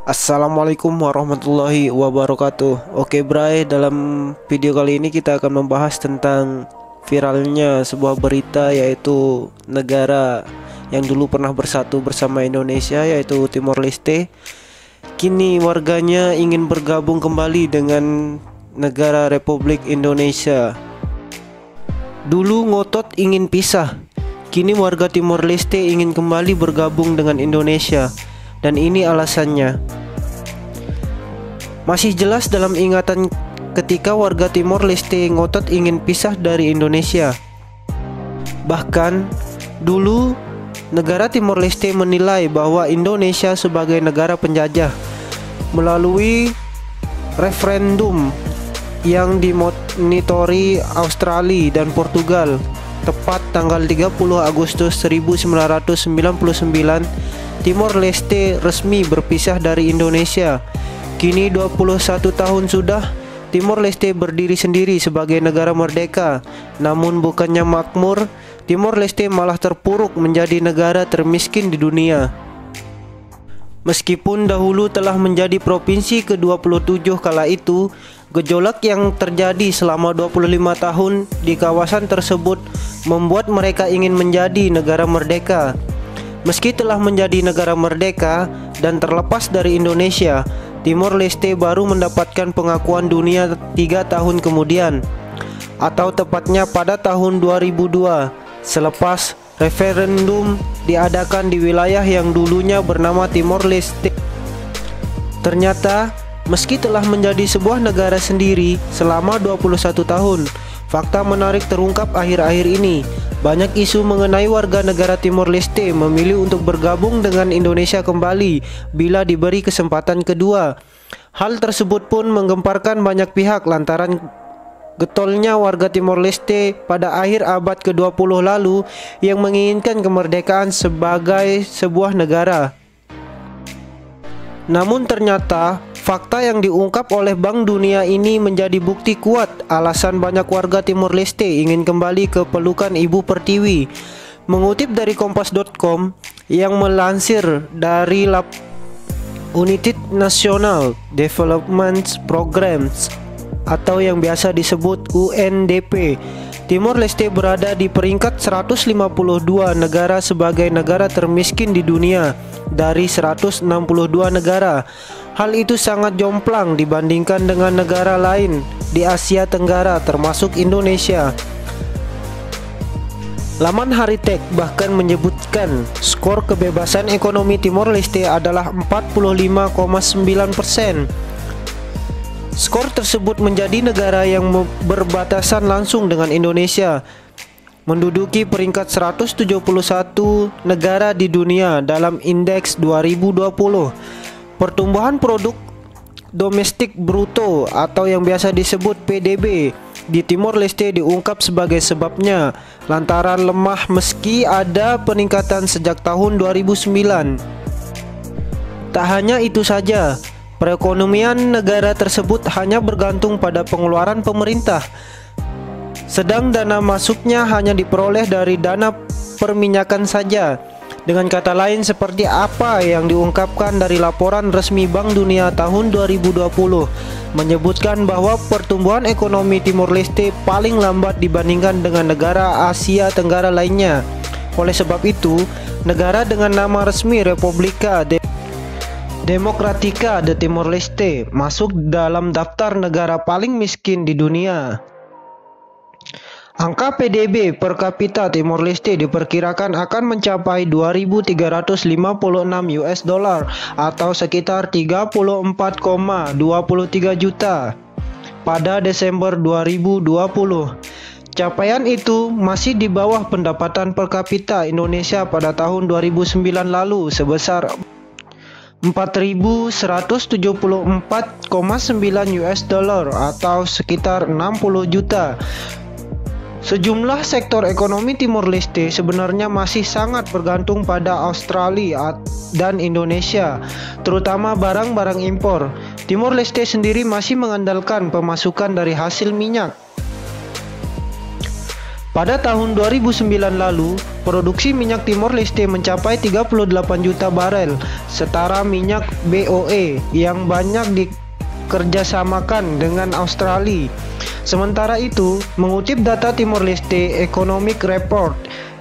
Assalamualaikum warahmatullahi wabarakatuh. Oke Bray, dalam video kali ini kita akan membahas tentang viralnya sebuah berita, yaitu negara yang dulu pernah bersatu bersama Indonesia, yaitu Timor Leste. Kini warganya ingin bergabung kembali dengan negara Republik Indonesia. Dulu ngotot ingin pisah, kini warga Timor Leste ingin kembali bergabung dengan Indonesia. Dan ini alasannya. Masih jelas dalam ingatan ketika warga Timor Leste ngotot ingin pisah dari Indonesia. Bahkan dulu negara Timor Leste menilai bahwa Indonesia sebagai negara penjajah melalui referendum yang dimonitori Australia dan Portugal tepat tanggal 30 Agustus 1999. Timor Leste resmi berpisah dari Indonesia. Kini 21 tahun sudah, Timor Leste berdiri sendiri sebagai negara merdeka. Namun bukannya makmur, Timor Leste malah terpuruk menjadi negara termiskin di dunia. Meskipun dahulu telah menjadi provinsi ke-27 kala itu, gejolak yang terjadi selama 25 tahun di kawasan tersebut membuat mereka ingin menjadi negara merdeka. Meski telah menjadi negara merdeka dan terlepas dari Indonesia, Timor Leste baru mendapatkan pengakuan dunia 3 tahun kemudian, atau tepatnya pada tahun 2002, selepas referendum diadakan di wilayah yang dulunya bernama Timor Leste. Ternyata, meski telah menjadi sebuah negara sendiri selama 21 tahun, fakta menarik terungkap akhir-akhir ini. Banyak isu mengenai warga negara Timor Leste memilih untuk bergabung dengan Indonesia kembali bila diberi kesempatan kedua. Hal tersebut pun menggemparkan banyak pihak lantaran getolnya warga Timor Leste pada akhir abad ke-20 lalu yang menginginkan kemerdekaan sebagai sebuah negara. Namun ternyata fakta yang diungkap oleh Bank Dunia ini menjadi bukti kuat alasan banyak warga Timor Leste ingin kembali ke pelukan Ibu Pertiwi. Mengutip dari Kompas.com yang melansir dari United National Development Programs atau yang biasa disebut UNDP, Timor Leste berada di peringkat 152 negara sebagai negara termiskin di dunia dari 162 negara. Hal itu sangat jomplang dibandingkan dengan negara lain di Asia Tenggara termasuk Indonesia. Laman Haritek bahkan menyebutkan skor kebebasan ekonomi Timor Leste adalah 45,9%. Skor tersebut menjadi negara yang berbatasan langsung dengan Indonesia, menduduki peringkat 171 negara di dunia dalam indeks 2020. Pertumbuhan produk domestik bruto atau yang biasa disebut PDB di Timor Leste diungkap sebagai sebabnya lantaran lemah meski ada peningkatan sejak tahun 2009. Tak hanya itu saja, perekonomian negara tersebut hanya bergantung pada pengeluaran pemerintah, sedang dana masuknya hanya diperoleh dari dana perminyakan saja. Dengan kata lain, seperti apa yang diungkapkan dari laporan resmi Bank Dunia tahun 2020 menyebutkan bahwa pertumbuhan ekonomi Timor Leste paling lambat dibandingkan dengan negara Asia Tenggara lainnya. Oleh sebab itu, negara dengan nama resmi Republika Democrática de Timor Leste masuk dalam daftar negara paling miskin di dunia. Angka PDB per kapita Timor Leste diperkirakan akan mencapai 2.356 US dollar atau sekitar 34,23 juta pada Desember 2020. Capaian itu masih di bawah pendapatan per kapita Indonesia pada tahun 2009 lalu sebesar 4.174,9 US dollar atau sekitar 60 juta. Sejumlah sektor ekonomi Timor Leste sebenarnya masih sangat bergantung pada Australia dan Indonesia, terutama barang-barang impor. Timor Leste sendiri masih mengandalkan pemasukan dari hasil minyak. Pada tahun 2009 lalu, produksi minyak Timor Leste mencapai 38 juta barel, setara minyak BOE yang banyak dikerjasamakan dengan Australia. Sementara itu, mengutip data Timor Leste Economic Report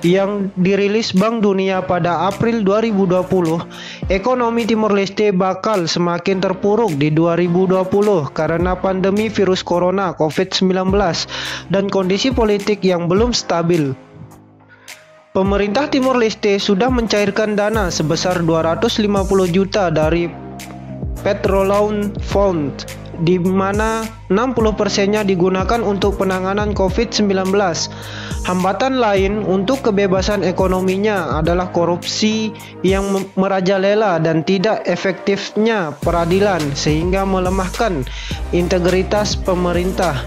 yang dirilis Bank Dunia pada April 2020, ekonomi Timor Leste bakal semakin terpuruk di 2020 karena pandemi virus corona COVID-19 dan kondisi politik yang belum stabil. Pemerintah Timor Leste sudah mencairkan dana sebesar 250 juta dari Petroleum Fund, di mana 60%-nya digunakan untuk penanganan COVID-19. Hambatan lain untuk kebebasan ekonominya adalah korupsi yang merajalela dan tidak efektifnya peradilan sehingga melemahkan integritas pemerintah.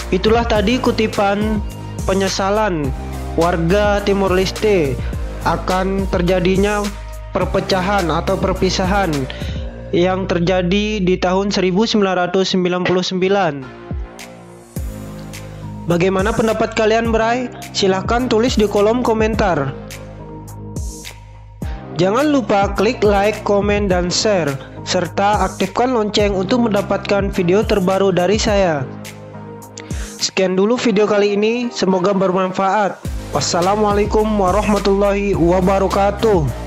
Itulah tadi kutipan penyesalan warga Timor Leste akan terjadinya perpecahan atau perpisahan yang terjadi di tahun 1999. Bagaimana pendapat kalian, Bray? Silahkan tulis di kolom komentar. Jangan lupa klik like, komen, dan share, serta aktifkan lonceng untuk mendapatkan video terbaru dari saya. Sekian dulu video kali ini, semoga bermanfaat. Wassalamualaikum warahmatullahi wabarakatuh.